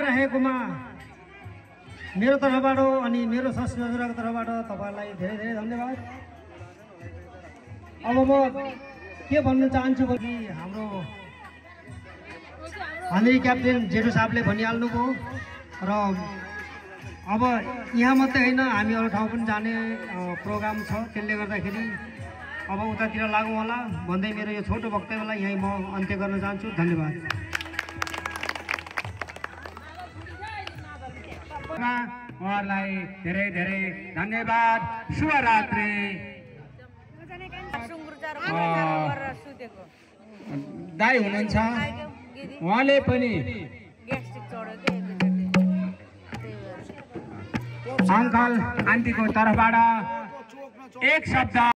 राखेकोमा मेरो तर्फबाट अनि मेरो संयोजकको तर्फबाट तपाईहरुलाई धेरै धेरै धन्यवाद। अब म के भन्न चाहन्छु भने हाम्रो हामी क्याप्टेन जेठो साहबले भनिहाल्नुभयो र अब यहाँ मात्रै हैन हामी अरु ठाउँ पनि जाने प्रोग्राम छ। त्यसले गर्दाखेरि अब उतातिर लागौँ होला भन्दै मेरो यो छोटो वक्तव्यलाई यही म अन्त्य गर्न चाहन्छु। धन्यवाद। उहाँलाई धेरै धेरै धन्यवाद। शुभरात्रि। दाइ हुनुहुन्छ उहाँले पनि अङ्कल आन्टीको तर्फबाट एक शब्द